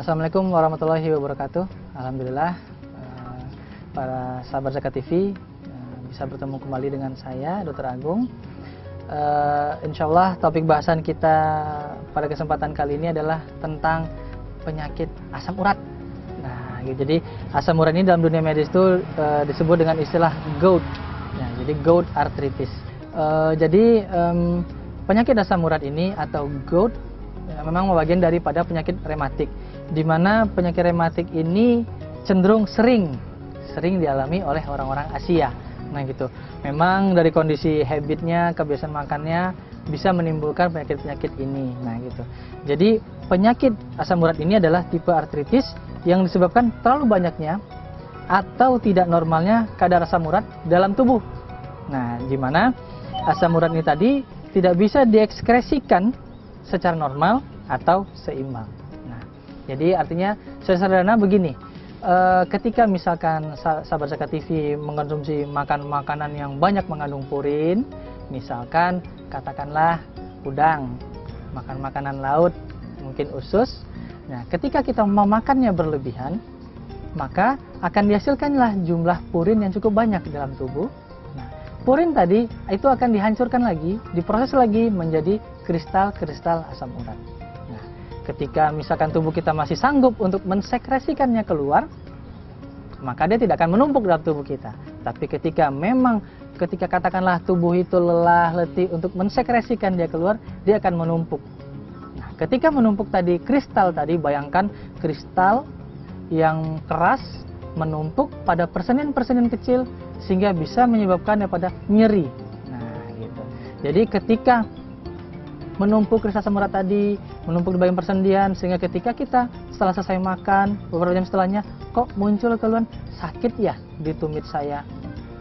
Assalamualaikum warahmatullahi wabarakatuh. Alhamdulillah, para sahabat Zakat TV bisa bertemu kembali dengan saya, Dr. Agung. Insya Allah topik bahasan kita pada kesempatan kali ini adalah tentang penyakit asam urat. Nah, jadi asam urat ini dalam dunia medis itu disebut dengan istilah gout. Nah, jadi gout arthritis. Penyakit asam urat ini atau gout memang bagian daripada penyakit rematik, di mana penyakit rematik ini cenderung sering dialami oleh orang-orang Asia. Nah gitu. Memang dari kondisi habitnya, kebiasaan makannya bisa menimbulkan penyakit-penyakit ini. Nah gitu. Jadi penyakit asam urat ini adalah tipe artritis yang disebabkan terlalu banyaknya atau tidak normalnya kadar asam urat dalam tubuh. Nah, di mana asam urat ini tadi tidak bisa diekskresikan secara normal atau seimbang. Nah, jadi artinya sederhana begini, ketika misalkan sahabat Zakat TV mengkonsumsi makanan yang banyak mengandung purin, misalkan katakanlah udang, makan makanan laut, mungkin usus. Nah, ketika kita memakannya berlebihan, maka akan dihasilkanlah jumlah purin yang cukup banyak dalam tubuh. Nah, purin tadi itu akan dihancurkan lagi, diproses lagi menjadi kristal-kristal asam urat. Nah, ketika misalkan tubuh kita masih sanggup untuk mensekresikannya keluar, maka dia tidak akan menumpuk dalam tubuh kita. Tapi ketika katakanlah tubuh itu lelah, letih untuk mensekresikan dia keluar, dia akan menumpuk. Nah, ketika menumpuk tadi kristal tadi, bayangkan kristal yang keras menumpuk pada persenin-persenin kecil sehingga bisa menyebabkannya pada nyeri. Nah, gitu. Jadi ketika menumpuk kristal asam urat tadi, menumpuk di bagian persendian, sehingga ketika kita setelah selesai makan, beberapa jam setelahnya, kok muncul keluhan, sakit ya di tumit saya,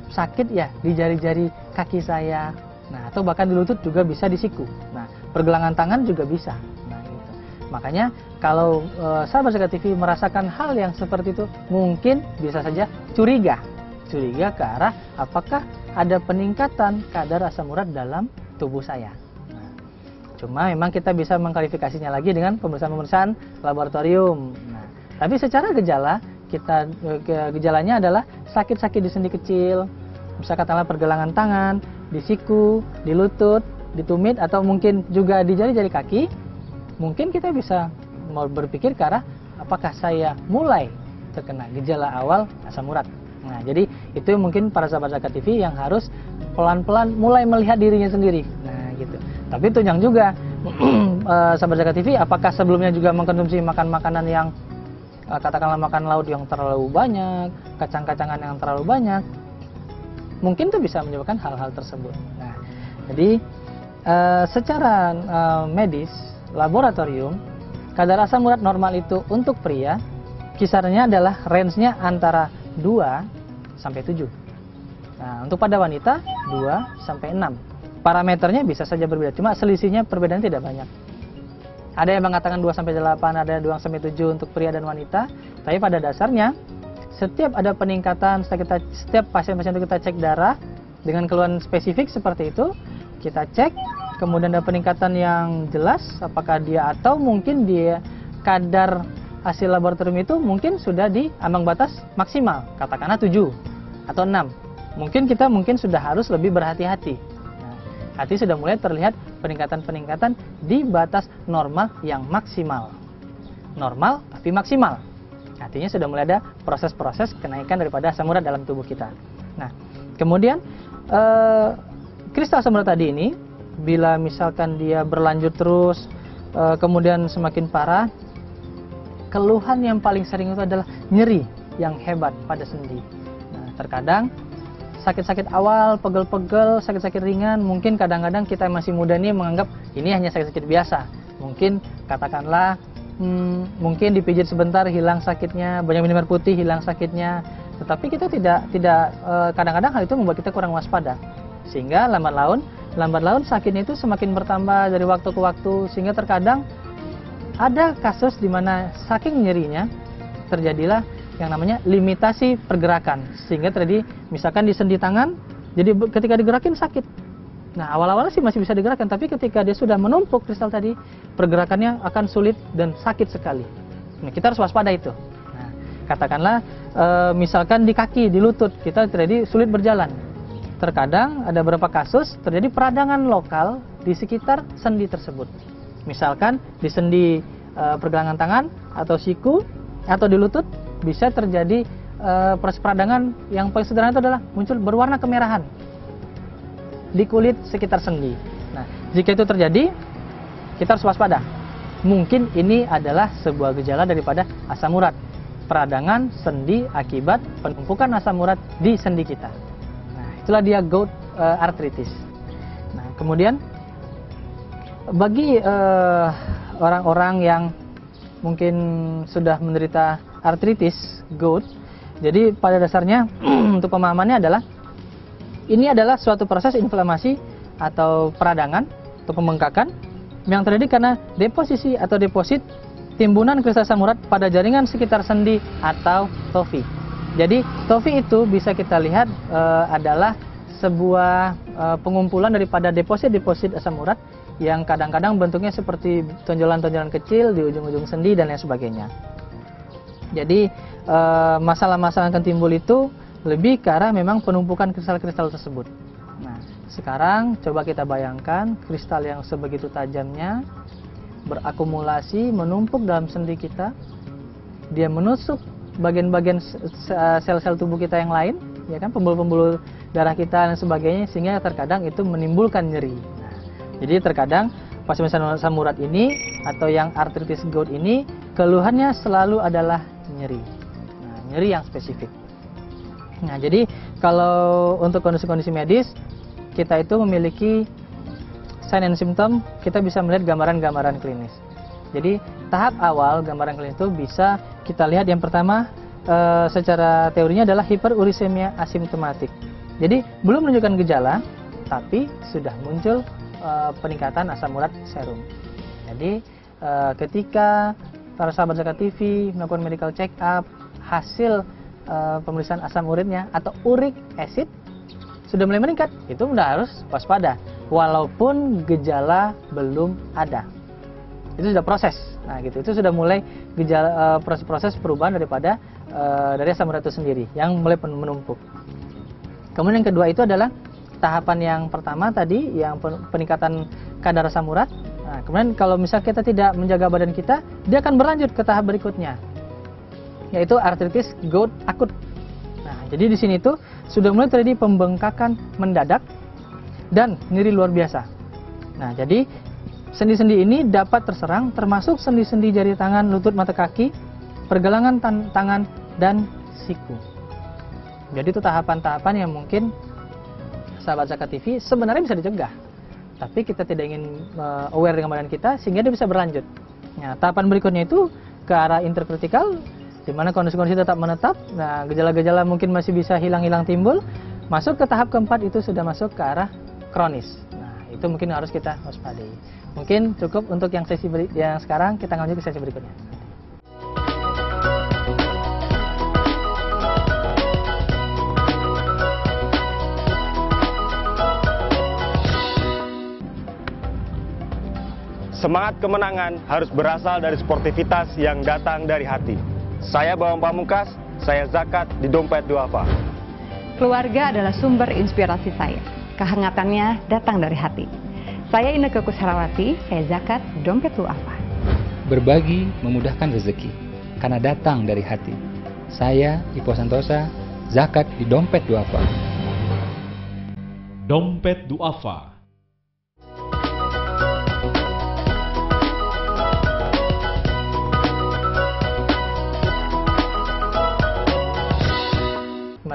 sakit ya di jari-jari kaki saya, nah atau bahkan di lutut juga bisa di siku, nah pergelangan tangan juga bisa. Nah gitu. Makanya kalau sahabat Zakat TV merasakan hal yang seperti itu, mungkin bisa saja curiga ke arah apakah ada peningkatan kadar asam urat dalam tubuh saya. Cuma memang kita bisa mengklarifikasinya lagi dengan pemeriksaan laboratorium. Nah, tapi secara gejalanya adalah sakit-sakit di sendi kecil, bisa katakanlah pergelangan tangan, di siku, di lutut, di tumit, atau mungkin juga di jari-jari kaki. Mungkin kita bisa mau berpikir ke arah apakah saya mulai terkena gejala awal asam urat. Nah, jadi itu mungkin para sahabat Zakat TV yang harus pelan-pelan mulai melihat dirinya sendiri. Nah, gitu. Tapi tunjang juga sahabat Zakat TV, apakah sebelumnya juga mengkonsumsi makanan yang katakanlah makan laut yang terlalu banyak, kacang-kacangan yang terlalu banyak, mungkin itu bisa menyebabkan hal-hal tersebut. Nah, jadi secara medis laboratorium, kadar asam urat normal itu untuk pria kisarannya adalah range-nya antara 2 sampai 7. Nah, untuk pada wanita 2 sampai 6. Parameternya bisa saja berbeda, cuma selisihnya perbedaan tidak banyak. Ada yang mengatakan 2 sampai 8, ada 2 sampai 7 untuk pria dan wanita. Tapi pada dasarnya setiap ada peningkatan, setiap pasien-pasien itu kita cek darah dengan keluhan spesifik seperti itu, kita cek, kemudian ada peningkatan yang jelas, apakah dia atau mungkin dia kadar hasil laboratorium itu mungkin sudah di ambang batas maksimal, katakanlah 7 atau 6. Mungkin kita sudah harus lebih berhati-hati. Hati sudah mulai terlihat peningkatan-peningkatan di batas normal yang maksimal. Normal tapi maksimal. Artinya sudah mulai ada proses-proses kenaikan daripada asam urat dalam tubuh kita. Nah, kemudian kristal asam urat tadi ini, bila misalkan dia berlanjut terus, kemudian semakin parah, keluhan yang paling sering itu adalah nyeri yang hebat pada sendi. Nah, terkadang sakit-sakit awal, pegel-pegel, sakit-sakit ringan, mungkin kadang-kadang kita masih muda nih menganggap ini hanya sakit-sakit biasa. Mungkin katakanlah, mungkin dipijit sebentar hilang sakitnya, banyak minum air putih hilang sakitnya. Tetapi kita tidak kadang-kadang hal itu membuat kita kurang waspada. Sehingga lambat laun sakitnya itu semakin bertambah dari waktu ke waktu, sehingga terkadang ada kasus di mana saking nyerinya terjadilah yang namanya limitasi pergerakan, sehingga tadi misalkan di sendi tangan, jadi ketika digerakin sakit. Nah, awal-awalnya sih masih bisa digerakkan, tapi ketika dia sudah menumpuk kristal tadi, pergerakannya akan sulit dan sakit sekali. Nah, kita harus waspada itu. Nah, katakanlah misalkan di kaki, di lutut, kita terjadi sulit berjalan. Terkadang ada beberapa kasus terjadi peradangan lokal di sekitar sendi tersebut. Misalkan di sendi pergelangan tangan atau siku atau di lutut bisa terjadi proses peradangan yang paling sederhana itu adalah muncul berwarna kemerahan di kulit sekitar sendi. Nah, jika itu terjadi, kita harus waspada. Mungkin ini adalah sebuah gejala daripada asam urat, peradangan sendi akibat penumpukan asam urat di sendi kita. Nah, itulah dia gout arthritis. Nah, kemudian bagi orang-orang yang mungkin sudah menderita artritis gout, jadi pada dasarnya untuk pemahamannya adalah ini adalah suatu proses inflamasi atau peradangan atau pembengkakan yang terjadi karena deposisi atau deposit timbunan kristal asam urat pada jaringan sekitar sendi atau tofi. Jadi tofi itu bisa kita lihat adalah sebuah pengumpulan daripada deposit-deposit asam urat yang kadang-kadang bentuknya seperti tonjolan-tonjolan kecil di ujung-ujung sendi dan lain sebagainya. Jadi masalah-masalah yang akan timbul itu lebih ke arah memang penumpukan kristal-kristal tersebut. Nah, sekarang coba kita bayangkan kristal yang sebegitu tajamnya berakumulasi, menumpuk dalam sendi kita. Dia menusuk bagian-bagian sel-sel tubuh kita yang lain, ya kan, pembuluh-pembuluh darah kita dan sebagainya, sehingga terkadang itu menimbulkan nyeri. Nah, jadi terkadang pasien asam urat ini atau yang artritis gout ini keluhannya selalu adalah nyeri. Nah, nyeri yang spesifik. Nah, jadi kalau untuk kondisi-kondisi medis kita itu memiliki sign and symptom, kita bisa melihat gambaran-gambaran klinis. Jadi tahap awal gambaran klinis itu bisa kita lihat yang pertama secara teorinya adalah hiperurisemia asimptomatik. Jadi belum menunjukkan gejala, tapi sudah muncul peningkatan asam urat serum. Jadi ketika para sahabat Zakat TV melakukan medical check up, hasil pemeriksaan asam uratnya atau uric acid sudah mulai meningkat, itu sudah harus waspada walaupun gejala belum ada. Itu sudah proses. Nah, gitu. Itu sudah mulai gejala proses perubahan daripada dari asam urat itu sendiri yang mulai menumpuk. Kemudian yang kedua itu adalah tahapan yang pertama tadi yang peningkatan kadar asam urat. Nah, kemudian kalau misal kita tidak menjaga badan kita, dia akan berlanjut ke tahap berikutnya, yaitu artritis gout akut. Nah, jadi di sini itu sudah mulai terjadi pembengkakan mendadak dan nyeri luar biasa. Nah, jadi sendi-sendi ini dapat terserang, termasuk sendi-sendi jari tangan, lutut, mata kaki, pergelangan tangan, dan siku. Jadi itu tahapan-tahapan yang mungkin sahabat Zakat TV sebenarnya bisa dicegah, tapi kita tidak ingin aware dengan badan kita sehingga dia bisa berlanjut. Nah, tahapan berikutnya itu ke arah interkritikal, di mana kondisi-kondisi tetap menetap. Nah, gejala-gejala mungkin masih bisa hilang-hilang timbul. Masuk ke tahap keempat itu sudah masuk ke arah kronis. Nah, itu mungkin harus kita waspadai. Mungkin cukup untuk yang sesi yang sekarang, kita lanjut ke sesi berikutnya. Semangat kemenangan harus berasal dari sportivitas yang datang dari hati. Saya Bawang Pamungkas, saya zakat di Dompet Duafa. Keluarga adalah sumber inspirasi saya. Kehangatannya datang dari hati. Saya Inneke Kusharawati, saya zakat di Dompet Duafa. Berbagi memudahkan rezeki, karena datang dari hati. Saya Ipo Santosa, zakat di Dompet Duafa. Dompet Duafa.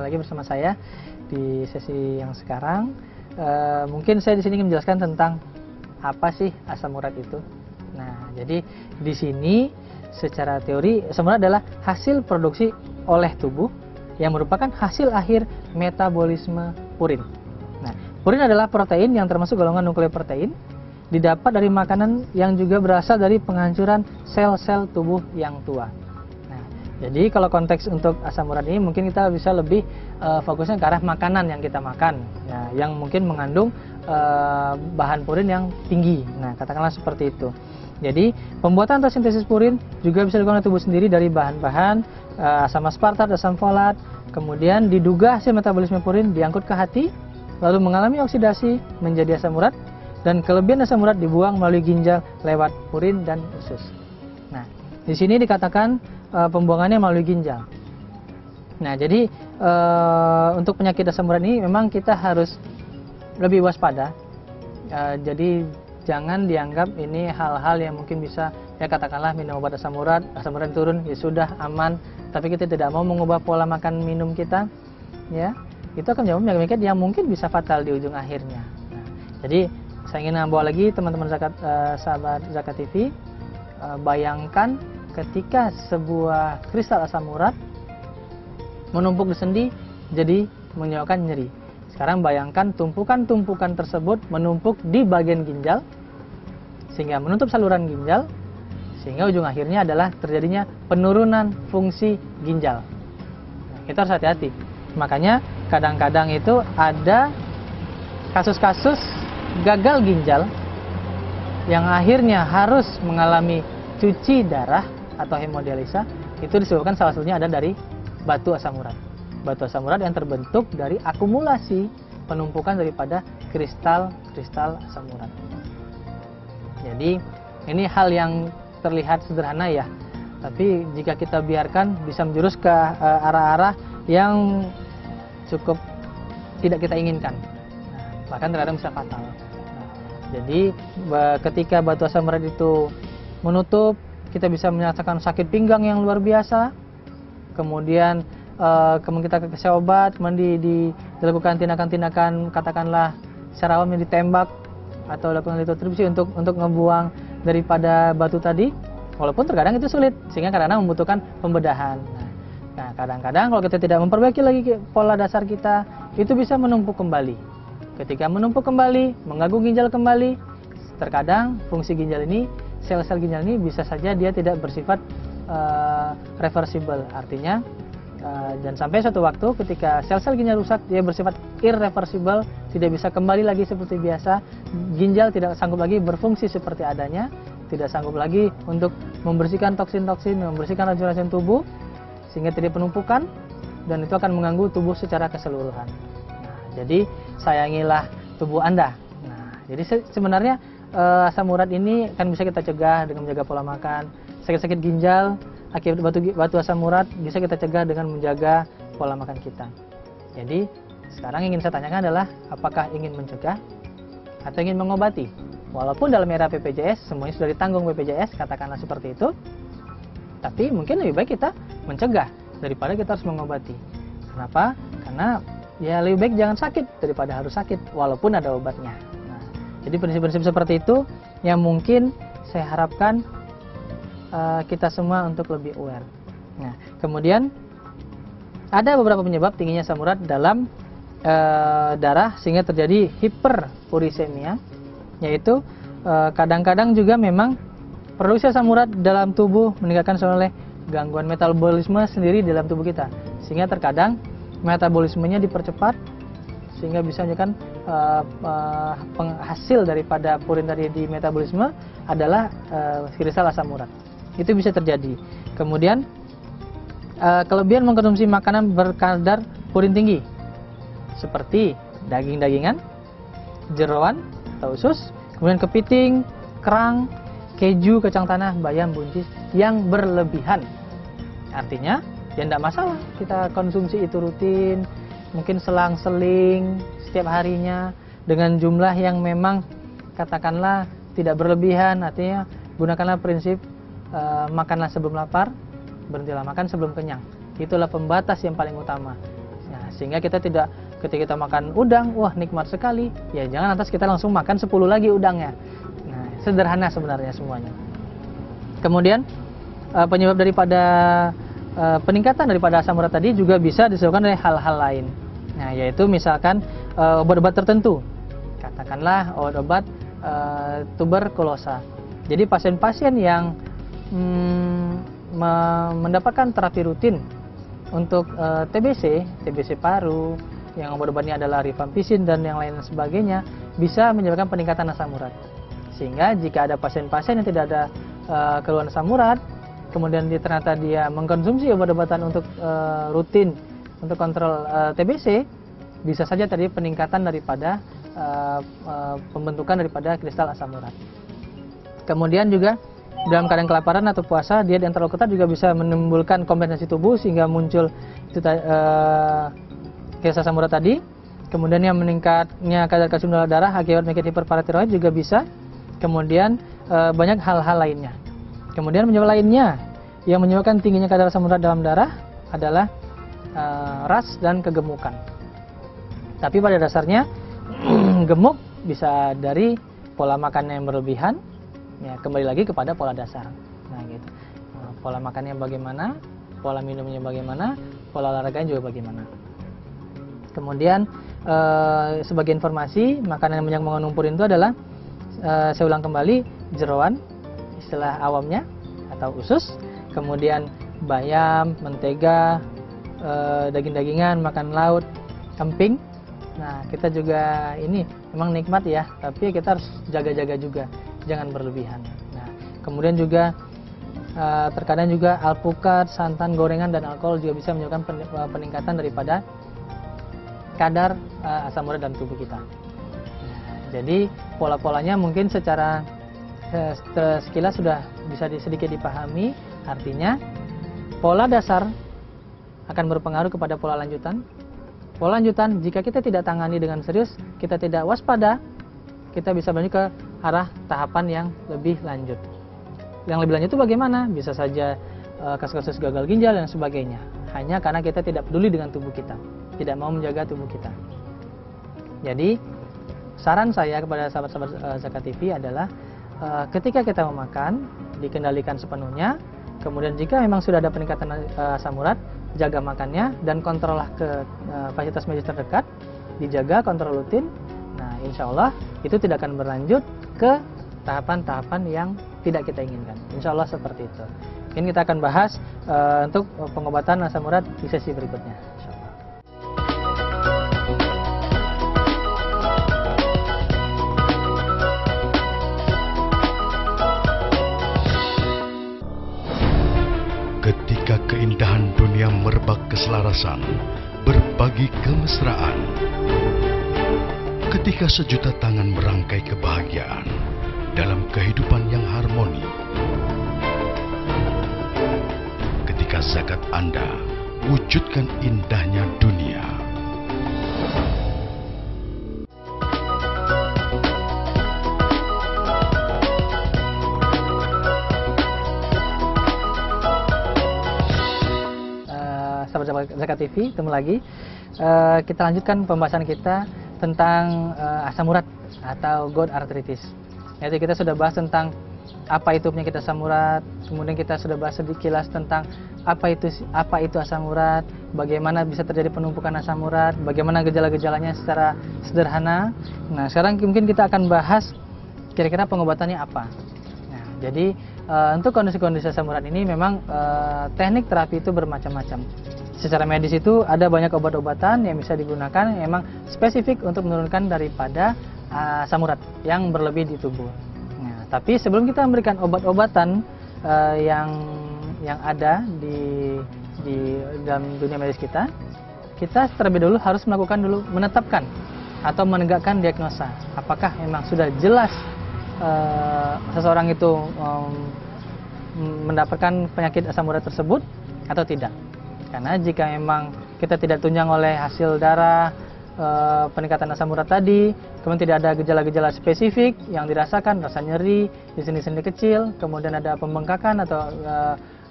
Lagi bersama saya di sesi yang sekarang. Mungkin saya di sini ingin menjelaskan tentang apa sih asam urat itu. Nah, jadi di sini secara teori asam urat adalah hasil produksi oleh tubuh yang merupakan hasil akhir metabolisme purin. Nah, purin adalah protein yang termasuk golongan nukleoprotein, didapat dari makanan yang juga berasal dari penghancuran sel-sel tubuh yang tua. Jadi kalau konteks untuk asam urat ini mungkin kita bisa lebih fokusnya ke arah makanan yang kita makan, nah, yang mungkin mengandung bahan purin yang tinggi. Nah, katakanlah seperti itu. Jadi pembuatan atau sintesis purin juga bisa dilakukan oleh tubuh sendiri dari bahan-bahan asam aspartat, asam folat. Kemudian diduga hasil metabolisme purin diangkut ke hati, lalu mengalami oksidasi menjadi asam urat, dan kelebihan asam urat dibuang melalui ginjal lewat purin dan usus. Nah, di sini dikatakan pembuangannya melalui ginjal. Nah, jadi untuk penyakit asam urat ini memang kita harus lebih waspada. Jadi jangan dianggap ini hal-hal yang mungkin bisa, ya katakanlah minum obat asam urat turun, ya sudah aman, tapi kita tidak mau mengubah pola makan minum kita, ya itu akan menjadi penyakit yang mungkin bisa fatal di ujung akhirnya. Nah, jadi saya ingin membawa lagi teman-teman sahabat Zakat TV, bayangkan ketika sebuah kristal asam urat menumpuk di sendi, jadi menyebabkan nyeri. Sekarang bayangkan tumpukan-tumpukan tersebut menumpuk di bagian ginjal, sehingga menutup saluran ginjal, sehingga ujung akhirnya adalah terjadinya penurunan fungsi ginjal. Nah, kita harus hati-hati. Makanya kadang-kadang itu ada kasus-kasus gagal ginjal yang akhirnya harus mengalami cuci darah atau hemodialisa. Itu disebabkan salah satunya ada dari batu asam urat. Batu asam urat yang terbentuk dari akumulasi penumpukan daripada kristal-kristal asam urat. Jadi ini hal yang terlihat sederhana ya, tapi jika kita biarkan bisa menjurus ke arah-arah yang cukup tidak kita inginkan. Nah, bahkan terkadang bisa fatal. Nah, jadi ketika batu asam urat itu menutup, kita bisa merasakan sakit pinggang yang luar biasa. Kemudian kita kasih obat, dilakukan tindakan-tindakan katakanlah secara awam yang ditembak atau lakukan lithotripsy untuk ngebuang daripada batu tadi, walaupun terkadang itu sulit sehingga kadang-kadang membutuhkan pembedahan. Nah, kadang-kadang kalau kita tidak memperbaiki lagi pola dasar kita, itu bisa menumpuk kembali. Ketika menumpuk kembali, mengganggu ginjal kembali, terkadang fungsi ginjal ini, sel-sel ginjal ini bisa saja dia tidak bersifat reversible, artinya dan sampai suatu waktu ketika sel-sel ginjal rusak, dia bersifat irreversible, tidak bisa kembali lagi seperti biasa. Ginjal tidak sanggup lagi berfungsi seperti adanya, tidak sanggup lagi untuk membersihkan toksin-toksin, membersihkan racun-racun tubuh, sehingga terjadi penumpukan, dan itu akan mengganggu tubuh secara keseluruhan. Nah, jadi sayangilah tubuh Anda. Nah, jadi sebenarnya asam urat ini kan bisa kita cegah dengan menjaga pola makan. Sakit-sakit ginjal akibat batu asam urat bisa kita cegah dengan menjaga pola makan kita. Jadi sekarang ingin saya tanyakan adalah apakah ingin mencegah atau ingin mengobati? Walaupun dalam era BPJS semuanya sudah ditanggung BPJS, katakanlah seperti itu, tapi mungkin lebih baik kita mencegah daripada kita harus mengobati. Kenapa? Karena ya lebih baik jangan sakit daripada harus sakit walaupun ada obatnya. Nah, jadi prinsip-prinsip seperti itu yang mungkin saya harapkan kita semua untuk lebih aware. Nah, kemudian ada beberapa penyebab tingginya asam urat dalam darah sehingga terjadi hiperurisemia, yaitu kadang-kadang juga memang produksi asam urat dalam tubuh meningkatkan oleh gangguan metabolisme sendiri dalam tubuh kita, sehingga terkadang metabolismenya dipercepat sehingga bisa menyebabkan penghasil daripada purin tadi di metabolisme adalah kristal asam urat. Itu bisa terjadi. Kemudian kelebihan mengkonsumsi makanan berkadar purin tinggi seperti daging-dagingan, jeroan atau usus, kemudian kepiting, kerang, keju, kacang tanah, bayam, buncis yang berlebihan. Artinya ya tidak masalah kita konsumsi itu rutin, mungkin selang-seling setiap harinya dengan jumlah yang memang katakanlah tidak berlebihan. Artinya gunakanlah prinsip makanlah sebelum lapar, berhentilah makan sebelum kenyang. Itulah pembatas yang paling utama. Nah, sehingga kita tidak ketika kita makan udang, wah nikmat sekali, ya jangan lantas kita langsung makan 10 lagi udangnya. Nah, sederhana sebenarnya semuanya. Kemudian penyebab daripada peningkatan daripada asam urat tadi juga bisa disebabkan oleh hal-hal lain. Nah, yaitu misalkan obat-obat tertentu. Katakanlah obat-obat tuberkulosa. Jadi pasien-pasien yang mendapatkan terapi rutin untuk TBC paru, yang obat-obatnya adalah rifampicin dan yang lain sebagainya, bisa menyebabkan peningkatan asam urat. Sehingga jika ada pasien-pasien yang tidak ada keluhan asam urat, kemudian ternyata dia mengkonsumsi obat-obatan untuk rutin untuk kontrol TBC, bisa saja terjadi peningkatan daripada pembentukan daripada kristal asam urat. Kemudian juga dalam keadaan kelaparan atau puasa, diet yang terlalu ketat juga bisa menimbulkan kompensasi tubuh sehingga muncul itu kristal asam urat tadi. Kemudian yang meningkatnya kadar kalsium dalam darah akibat penyakit hiperparatiroid juga bisa. Kemudian banyak hal-hal lainnya. Kemudian penyebab lainnya yang menyebabkan tingginya kadar asam urat dalam darah adalah ras dan kegemukan. Tapi pada dasarnya gemuk bisa dari pola makan yang berlebihan, ya kembali lagi kepada pola dasar. Nah gitu. Pola makannya bagaimana, pola minumnya bagaimana, pola olahraganya juga bagaimana. Kemudian sebagai informasi, makanan yang banyak mengandung purin itu adalah saya ulang kembali, jeroan, istilah awamnya atau usus, kemudian bayam, mentega, daging-dagingan, makan laut, emping. Nah, kita juga ini memang nikmat ya, tapi kita harus jaga-jaga juga, jangan berlebihan. Nah, kemudian juga terkadang juga alpukat, santan, gorengan, dan alkohol juga bisa menyebabkan peningkatan daripada kadar asam urat dalam tubuh kita. Jadi pola-polanya mungkin secara sekilas sudah bisa sedikit dipahami. Artinya pola dasar akan berpengaruh kepada pola lanjutan. Pola lanjutan jika kita tidak tangani dengan serius, kita tidak waspada, kita bisa berlanjut ke arah tahapan yang lebih lanjut. Yang lebih lanjut itu bagaimana? Bisa saja kasus-kasus gagal ginjal dan sebagainya. Hanya karena kita tidak peduli dengan tubuh kita, tidak mau menjaga tubuh kita. Jadi saran saya kepada sahabat-sahabat Zakat TV adalah ketika kita memakan, dikendalikan sepenuhnya. Kemudian jika memang sudah ada peningkatan asam urat, jaga makannya dan kontrollah ke fasilitas medis terdekat, dijaga, kontrol rutin. Nah, insya Allah itu tidak akan berlanjut ke tahapan-tahapan yang tidak kita inginkan. Insya Allah seperti itu. Mungkin kita akan bahas untuk pengobatan asam urat di sesi berikutnya. Insya Allah. Ketika keindahan dunia merebak keselarasan, berbagi kemesraan. Ketika sejuta tangan merangkai kebahagiaan dalam kehidupan yang harmoni. Ketika zakat Anda wujudkan indahnya dunia. Sahabat Zakat TV, ketemu lagi. Kita lanjutkan pembahasan kita tentang asam urat atau gout arthritis. Jadi kita sudah bahas tentang apa itu penyakit asam urat, kemudian kita sudah bahas sedikit tentang apa itu asam urat, bagaimana bisa terjadi penumpukan asam urat, bagaimana gejala-gejalanya secara sederhana. Nah, sekarang mungkin kita akan bahas kira-kira pengobatannya apa. Nah, jadi untuk kondisi-kondisi asam urat ini memang teknik terapi itu bermacam-macam. Secara medis itu ada banyak obat-obatan yang bisa digunakan yang memang spesifik untuk menurunkan daripada asam urat yang berlebih di tubuh. Nah, tapi sebelum kita memberikan obat-obatan yang ada di dalam dunia medis kita terlebih dahulu harus menetapkan atau menegakkan diagnosa. Apakah memang sudah jelas seseorang itu mendapatkan penyakit asam urat tersebut atau tidak. Karena jika memang kita tidak tunjang oleh hasil darah, peningkatan asam urat tadi, kemudian tidak ada gejala-gejala spesifik yang dirasakan, rasa nyeri di sendi-sendi kecil, kemudian ada pembengkakan atau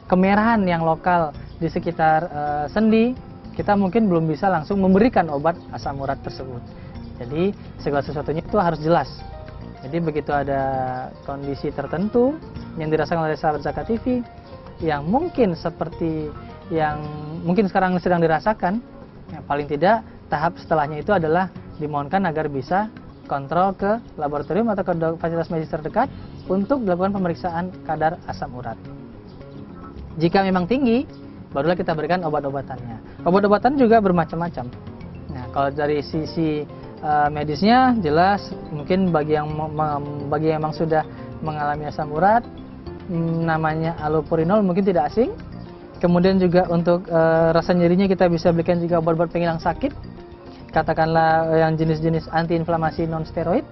kemerahan yang lokal di sekitar sendi, kita mungkin belum bisa langsung memberikan obat asam urat tersebut. Jadi segala sesuatunya itu harus jelas. Jadi begitu ada kondisi tertentu yang dirasakan oleh sahabat Zakat TV yang mungkin seperti yang mungkin sekarang sedang dirasakan, ya, paling tidak tahap setelahnya itu adalah dimohonkan agar bisa kontrol ke laboratorium atau ke fasilitas medis terdekat untuk dilakukan pemeriksaan kadar asam urat. Jika memang tinggi, barulah kita berikan obat-obatannya. Obat-obatan juga bermacam-macam. Nah, kalau dari sisi medisnya jelas mungkin bagi yang memang sudah mengalami asam urat, namanya allopurinol mungkin tidak asing. Kemudian juga untuk rasa nyerinya kita bisa belikan juga obat-obat penghilang sakit, katakanlah yang jenis-jenis antiinflamasi non steroid.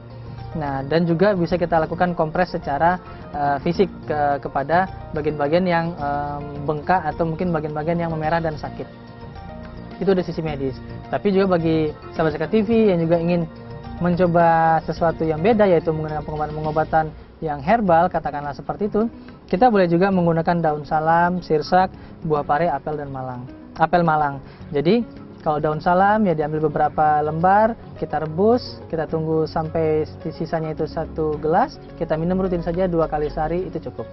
Nah, dan juga bisa kita lakukan kompres secara fisik kepada bagian-bagian yang bengkak atau mungkin bagian-bagian yang memerah dan sakit. Itu dari sisi medis. Tapi juga bagi sahabat Zakat TV yang juga ingin mencoba sesuatu yang beda, yaitu menggunakan pengobatan yang herbal, katakanlah seperti itu, kita boleh juga menggunakan daun salam, sirsak, buah pare, apel malang. Jadi kalau daun salam ya diambil beberapa lembar, kita rebus, kita tunggu sampai sisanya itu 1 gelas, kita minum rutin saja 2 kali sehari, itu cukup.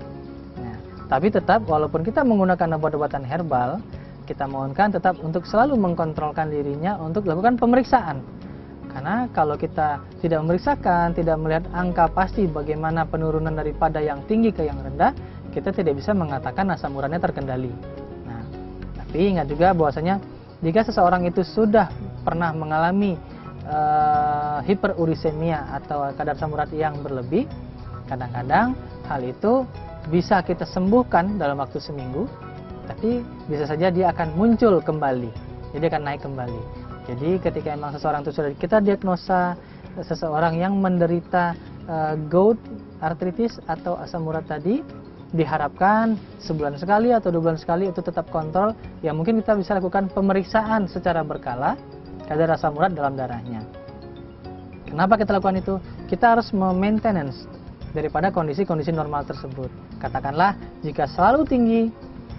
Nah, tapi tetap walaupun kita menggunakan obat-obatan herbal, kita mohonkan tetap untuk selalu mengkontrolkan dirinya untuk lakukan pemeriksaan. Karena kalau kita tidak memeriksakan, tidak melihat angka pasti bagaimana penurunan daripada yang tinggi ke yang rendah, kita tidak bisa mengatakan asam uratnya terkendali. Nah, tapi ingat juga bahwasanya jika seseorang itu sudah pernah mengalami hiperurisemia atau kadar asam urat yang berlebih, kadang-kadang hal itu bisa kita sembuhkan dalam waktu seminggu, tapi bisa saja dia akan muncul kembali, jadi akan naik kembali. Jadi ketika memang seseorang itu sudah kita diagnosa seseorang yang menderita gout, artritis atau asam urat tadi, diharapkan sebulan sekali atau 2 bulan sekali itu tetap kontrol. Ya mungkin kita bisa lakukan pemeriksaan secara berkala kadar asam urat dalam darahnya. Kenapa kita lakukan itu? Kita harus memaintenance daripada kondisi-kondisi normal tersebut. Katakanlah jika selalu tinggi,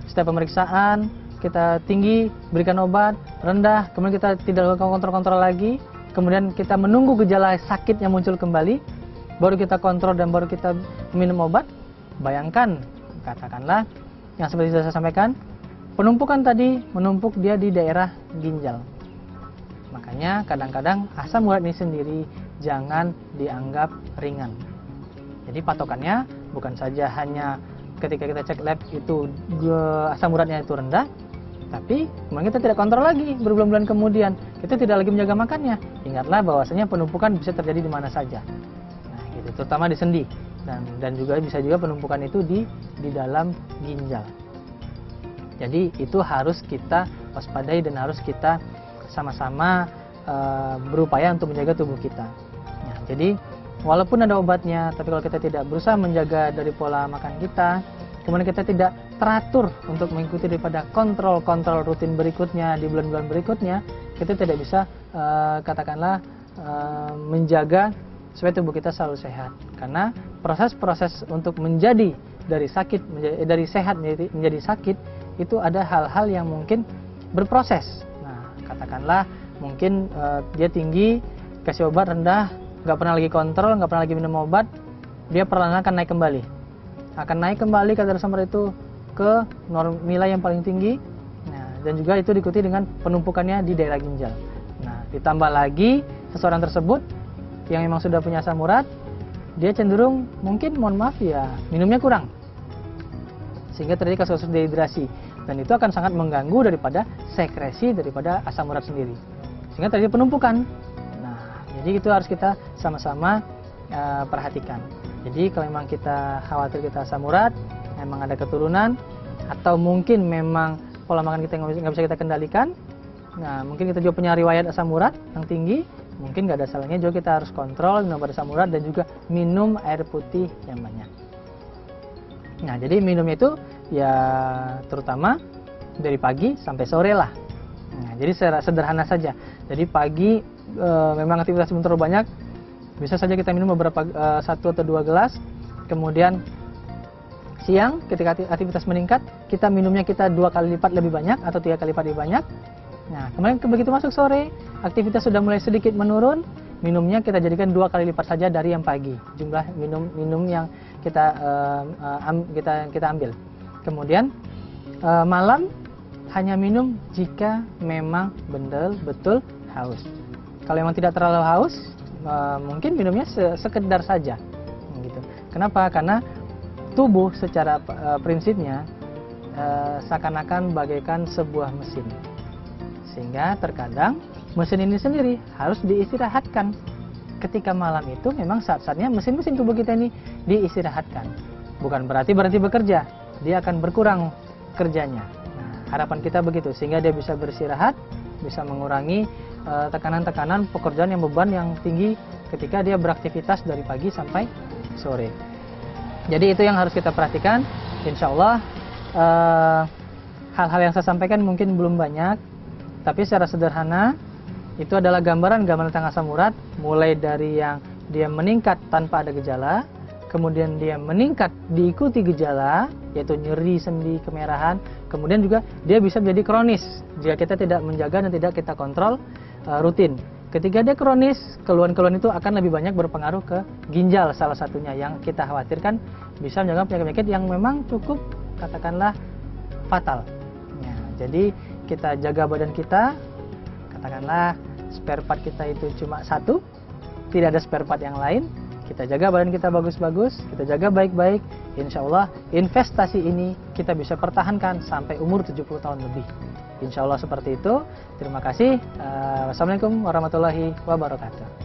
setiap pemeriksaan kita tinggi, berikan obat, rendah, kemudian kita tidak lakukan kontrol-kontrol lagi, kemudian kita menunggu gejala sakit yang muncul kembali, baru kita kontrol dan baru kita minum obat. Bayangkan, katakanlah yang seperti saya sampaikan, penumpukan tadi menumpuk dia di daerah ginjal. Makanya kadang-kadang asam urat ini sendiri jangan dianggap ringan. Jadi patokannya bukan saja hanya ketika kita cek lab itu asam uratnya itu rendah, tapi kemudian kita tidak kontrol lagi berbulan-bulan kemudian, kita tidak lagi menjaga makannya. Ingatlah bahwasanya penumpukan bisa terjadi di mana saja. Nah, gitu, terutama di sendi. Dan juga bisa juga penumpukan itu di dalam ginjal. Jadi itu harus kita waspadai dan harus kita sama-sama berupaya untuk menjaga tubuh kita. Nah, jadi walaupun ada obatnya, tapi kalau kita tidak berusaha menjaga dari pola makan kita, kemudian kita tidak teratur untuk mengikuti daripada kontrol-kontrol rutin berikutnya di bulan-bulan berikutnya, kita tidak bisa katakanlah menjaga supaya tubuh kita selalu sehat. Karena proses-proses untuk menjadi dari sehat menjadi sakit itu ada hal-hal yang mungkin berproses. Nah, katakanlah mungkin dia tinggi, kasih obat rendah, nggak pernah lagi kontrol, nggak pernah lagi minum obat, dia perlahan akan naik kembali. Akan naik kembali kadar asam urat itu ke nilai yang paling tinggi. Nah, dan juga itu diikuti dengan penumpukannya di daerah ginjal. Nah, ditambah lagi seseorang tersebut yang memang sudah punya asam urat, dia cenderung mungkin, mohon maaf ya, minumnya kurang, sehingga terjadi kasus dehidrasi, dan itu akan sangat mengganggu daripada sekresi daripada asam urat sendiri, sehingga terjadi penumpukan. Nah, jadi itu harus kita sama-sama perhatikan. Jadi kalau memang kita khawatir kita asam urat, memang ada keturunan, atau mungkin memang pola makan kita nggak bisa kita kendalikan, nah mungkin kita juga punya riwayat asam urat yang tinggi, mungkin nggak ada salahnya juga kita harus kontrol minum obat asam urat dan juga minum air putih yang banyak. Nah, jadi minumnya itu ya terutama dari pagi sampai sore lah. Nah, jadi sederhana saja. Jadi pagi memang aktivitas belum terlalu banyak, bisa saja kita minum beberapa 1 atau 2 gelas. Kemudian siang ketika aktivitas meningkat, kita minumnya 2 kali lipat lebih banyak atau 3 kali lipat lebih banyak. Nah, kemudian begitu masuk sore, aktivitas sudah mulai sedikit menurun, minumnya kita jadikan 2 kali lipat saja dari yang pagi, jumlah minum yang kita ambil. Kemudian malam hanya minum jika memang betul haus. Kalau memang tidak terlalu haus, mungkin minumnya sekedar saja. Gitu. Kenapa? Karena tubuh secara prinsipnya seakan-akan bagaikan sebuah mesin. Sehingga terkadang mesin ini sendiri harus diistirahatkan. Ketika malam itu memang saat-saatnya mesin-mesin tubuh kita ini diistirahatkan. Bukan berarti bekerja, dia akan berkurang kerjanya. Nah, harapan kita begitu, sehingga dia bisa beristirahat, bisa mengurangi tekanan-tekanan pekerjaan yang beban yang tinggi ketika dia beraktivitas dari pagi sampai sore. Jadi itu yang harus kita perhatikan. Insya Allah hal-hal yang saya sampaikan mungkin belum banyak, tapi secara sederhana itu adalah gambaran tentang asam urat, mulai dari yang dia meningkat tanpa ada gejala, kemudian dia meningkat diikuti gejala, yaitu nyeri, sendi, kemerahan, kemudian juga dia bisa menjadi kronis jika kita tidak menjaga dan tidak kita kontrol rutin. Ketika dia kronis, keluhan-keluhan itu akan lebih banyak berpengaruh ke ginjal, salah satunya yang kita khawatirkan bisa menyebabkan penyakit-penyakit yang memang cukup katakanlah fatal. Ya, jadi kita jaga badan kita, katakanlah spare part kita itu cuma satu, tidak ada spare part yang lain. Kita jaga badan kita bagus-bagus, kita jaga baik-baik, insya Allah investasi ini kita bisa pertahankan sampai umur 70 tahun lebih. Insya Allah seperti itu. Terima kasih. Wassalamualaikum warahmatullahi wabarakatuh.